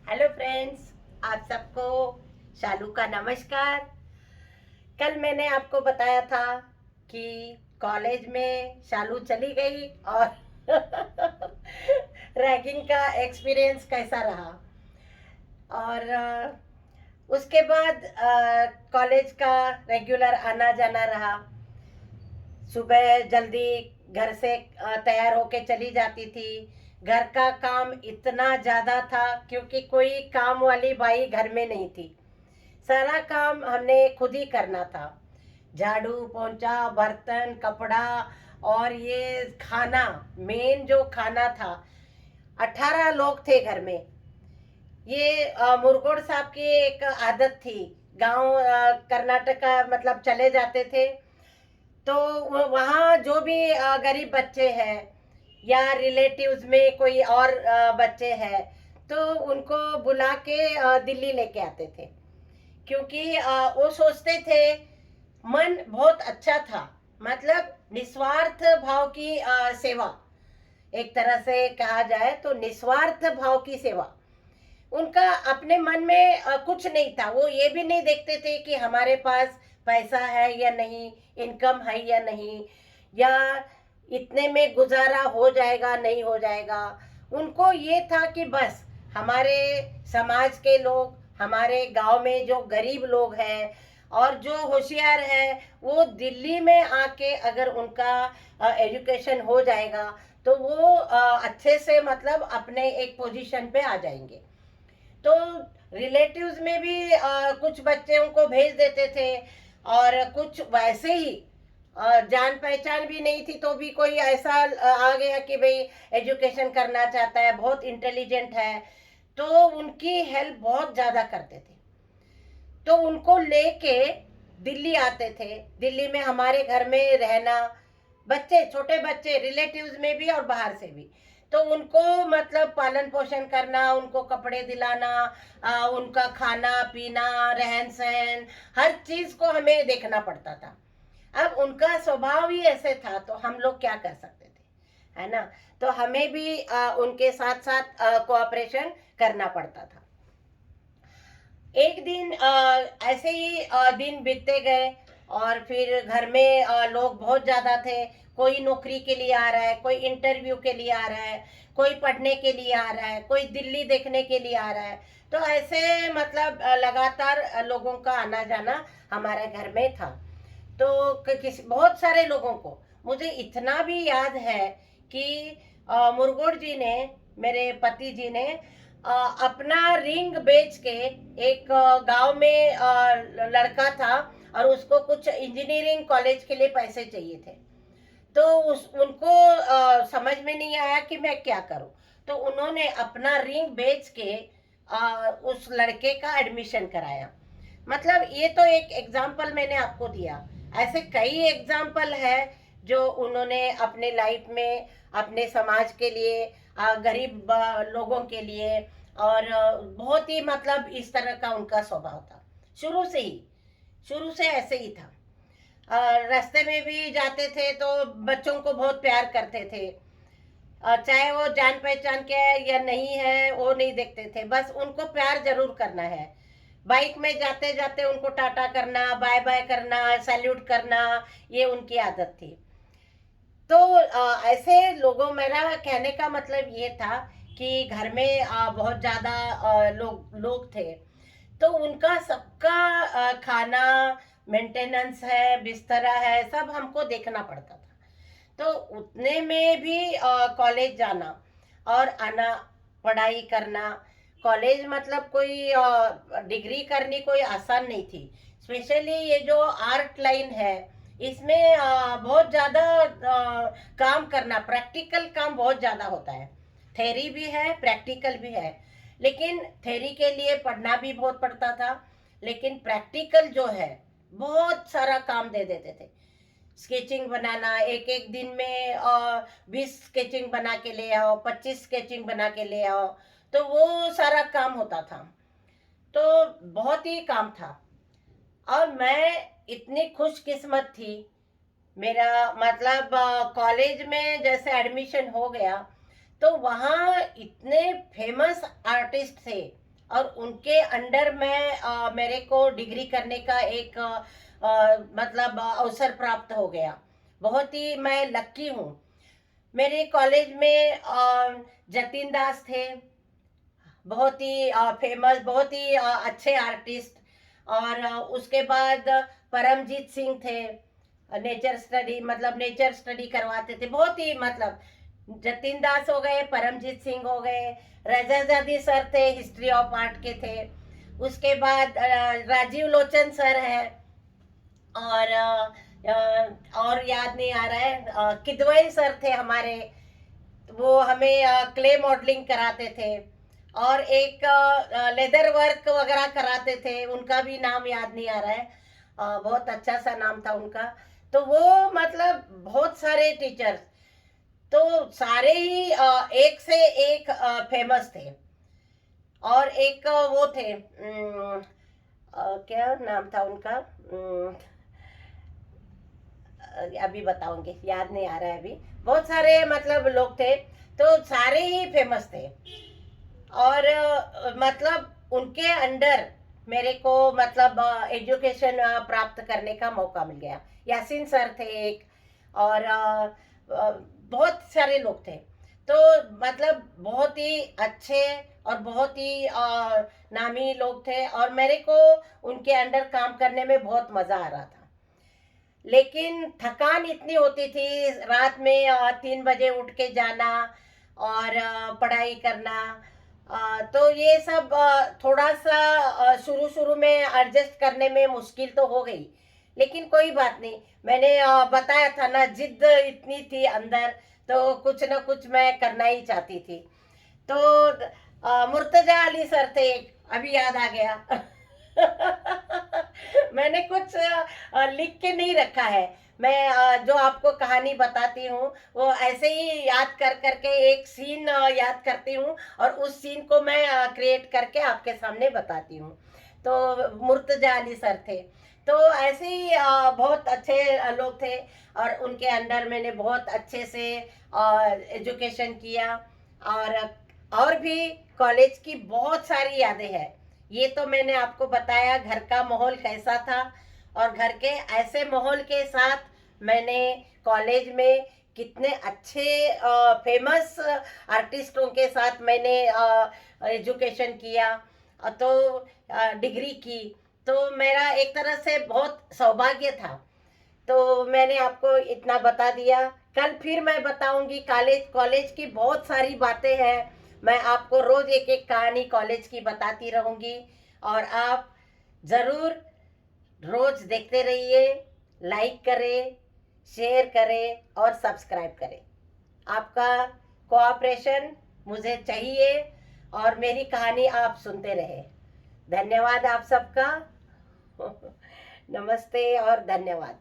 Hello friends, आप सबको शालू का नमस्कार। कल मैंने आपको बताया था कि कॉलेज में शालू चली गई और रैगिंग का एक्सपीरियंस कैसा रहा। और उसके बाद कॉलेज का रेगुलर आना जाना रहा। सुबह जल्दी घर से तैयार होके चली जाती थी। घर का काम इतना ज़्यादा था क्योंकि कोई काम वाली बाई घर में नहीं थी। सारा काम हमने खुद ही करना था। झाड़ू पोंछा, बर्तन, कपड़ा और ये खाना। मेन जो खाना था, 18 लोग थे घर में। ये मुरगोड़ साहब की एक आदत थी। गांव कर्नाटका मतलब चले जाते थे तो वहाँ जो भी गरीब बच्चे हैं या रिलेटिव्स में कोई और बच्चे हैं तो उनको बुला के दिल्ली लेके आते थे। क्योंकि वो सोचते थे, मन बहुत अच्छा था। मतलब निस्वार्थ भाव की सेवा, एक तरह से कहा जाए तो निस्वार्थ भाव की सेवा। उनका अपने मन में कुछ नहीं था। वो ये भी नहीं देखते थे कि हमारे पास पैसा है या नहीं, इनकम है या नहीं, या इतने में गुजारा हो जाएगा नहीं हो जाएगा। उनको ये था कि बस हमारे समाज के लोग, हमारे गांव में जो गरीब लोग हैं और जो होशियार है, वो दिल्ली में आके अगर उनका एजुकेशन हो जाएगा तो वो अच्छे से मतलब अपने एक पोजीशन पे आ जाएंगे। तो रिलेटिव्स में भी कुछ बच्चों को भेज देते थे और कुछ वैसे ही जान पहचान भी नहीं थी तो भी कोई ऐसा आ गया कि भाई एजुकेशन करना चाहता है, बहुत इंटेलिजेंट है, तो उनकी हेल्प बहुत ज़्यादा करते थे। तो उनको लेके दिल्ली आते थे। दिल्ली में हमारे घर में रहना, बच्चे, छोटे बच्चे, रिलेटिव्स में भी और बाहर से भी। तो उनको मतलब पालन पोषण करना, उनको कपड़े दिलाना, उनका खाना पीना, रहन सहन, हर चीज को हमें देखना पड़ता था। अब उनका स्वभाव ही ऐसे था तो हम लोग क्या कर सकते थे, है ना। तो हमें भी उनके साथ साथ कोऑपरेशन करना पड़ता था। एक दिन ऐसे ही दिन बीतते गए और फिर घर में लोग बहुत ज़्यादा थे। कोई नौकरी के लिए आ रहा है, कोई इंटरव्यू के लिए आ रहा है, कोई पढ़ने के लिए आ रहा है, कोई दिल्ली देखने के लिए आ रहा है। तो ऐसे मतलब लगातार लोगों का आना जाना हमारे घर में था। तो बहुत सारे लोगों को, मुझे इतना भी याद है कि मुरगुड़ जी ने, मेरे पति जी ने अपना रिंग बेच के, एक गांव में लड़का था और उसको कुछ इंजीनियरिंग कॉलेज के लिए पैसे चाहिए थे। तो उस उनको समझ में नहीं आया कि मैं क्या करूं। तो उन्होंने अपना रिंग बेच के उस लड़के का एडमिशन कराया। मतलब ये तो एक एग्जाम्पल मैंने आपको दिया। ऐसे कई एग्जाम्पल है जो उन्होंने अपने लाइफ में, अपने समाज के लिए, गरीब लोगों के लिए, और बहुत ही मतलब इस तरह का उनका स्वभाव था। शुरू से ही, शुरू से ऐसे ही था। रास्ते में भी जाते थे तो बच्चों को बहुत प्यार करते थे। चाहे वो जान पहचान के है या नहीं है वो नहीं देखते थे, बस उनको प्यार जरूर करना है। बाइक में जाते जाते उनको टाटा करना, बाय बाय करना, सैल्यूट करना, ये उनकी आदत थी। तो ऐसे लोगों, मेरा कहने का मतलब ये था कि घर में बहुत ज़्यादा लोग थे। तो उनका सबका खाना, मेंटेनेंस है, बिस्तरा है, सब हमको देखना पड़ता था। तो उतने में भी कॉलेज जाना और आना, पढ़ाई करना। कॉलेज मतलब कोई डिग्री करनी कोई आसान नहीं थी। स्पेशली ये जो आर्ट लाइन है, इसमें बहुत ज़्यादा काम करना, प्रैक्टिकल काम बहुत ज़्यादा होता है। थेरी भी है, प्रैक्टिकल भी है। लेकिन थेरी के लिए पढ़ना भी बहुत पड़ता था, लेकिन प्रैक्टिकल जो है, बहुत सारा काम दे देते थे। स्केचिंग बनाना, एक एक दिन में 20 स्केचिंग बना के ले आओ, 25 स्केचिंग बना के ले आओ, तो वो सारा काम होता था। तो बहुत ही काम था। और मैं इतनी खुशकिस्मत थी, मेरा मतलब कॉलेज में जैसे एडमिशन हो गया तो वहाँ इतने फेमस आर्टिस्ट थे, और उनके अंडर में मेरे को डिग्री करने का एक मतलब अवसर प्राप्त हो गया। बहुत ही मैं लक्की हूँ। मेरे कॉलेज में जतिन दास थे, बहुत ही फेमस, बहुत ही अच्छे आर्टिस्ट। और उसके बाद परमजीत सिंह थे, नेचर स्टडी, मतलब नेचर स्टडी करवाते थे, बहुत ही मतलब जतिन दास हो गए, परमजीत सिंह हो गए, रजा जादी सर थे, हिस्ट्री ऑफ आर्ट के थे। उसके बाद राजीव लोचन सर है। और और याद नहीं आ रहा है, किदवई सर थे हमारे, वो हमें क्ले मॉडलिंग कराते थे। और एक लेदर वर्क वगैरह कराते थे, उनका भी नाम याद नहीं आ रहा है, बहुत अच्छा सा नाम था उनका। तो वो मतलब बहुत सारे टीचर्स, तो सारे ही एक से एक फेमस थे। और एक वो थे, क्या नाम था उनका, अभी बताऊंगी, याद नहीं आ रहा है अभी। बहुत सारे मतलब लोग थे, तो सारे ही फेमस थे। और मतलब उनके अंडर मेरे को मतलब एजुकेशन प्राप्त करने का मौका मिल गया। यासीन सर थे एक, और बहुत सारे लोग थे। तो मतलब बहुत ही अच्छे और बहुत ही नामी लोग थे, और मेरे को उनके अंडर काम करने में बहुत मज़ा आ रहा था। लेकिन थकान इतनी होती थी, रात में 3 बजे उठ के जाना और पढ़ाई करना। तो ये सब थोड़ा सा शुरू शुरू में एडजस्ट करने में मुश्किल तो हो गई, लेकिन कोई बात नहीं। मैंने बताया था ना, जिद इतनी थी अंदर, तो कुछ ना कुछ मैं करना ही चाहती थी। तो मुर्तजा अली सर थे एक, अभी याद आ गया। मैंने कुछ लिख के नहीं रखा है। मैं जो आपको कहानी बताती हूँ वो ऐसे ही याद कर करके एक सीन याद करती हूँ, और उस सीन को मैं क्रिएट करके आपके सामने बताती हूँ। तो मुर्तजा अली सर थे। तो ऐसे ही बहुत अच्छे लोग थे, और उनके अंडर मैंने बहुत अच्छे से एजुकेशन किया। और और भी कॉलेज की बहुत सारी यादें हैं। ये तो मैंने आपको बताया घर का माहौल कैसा था, और घर के ऐसे माहौल के साथ मैंने कॉलेज में कितने अच्छे फेमस आर्टिस्टों के साथ मैंने एजुकेशन किया, तो डिग्री की। तो मेरा एक तरह से बहुत सौभाग्य था। तो मैंने आपको इतना बता दिया। कल फिर मैं बताऊंगी, कॉलेज कॉलेज की बहुत सारी बातें हैं। मैं आपको रोज एक एक कहानी कॉलेज की बताती रहूंगी, और आप ज़रूर रोज देखते रहिए। लाइक करें, शेयर करें और सब्सक्राइब करें। आपका कोऑपरेशन मुझे चाहिए, और मेरी कहानी आप सुनते रहे। धन्यवाद आप सबका। नमस्ते और धन्यवाद।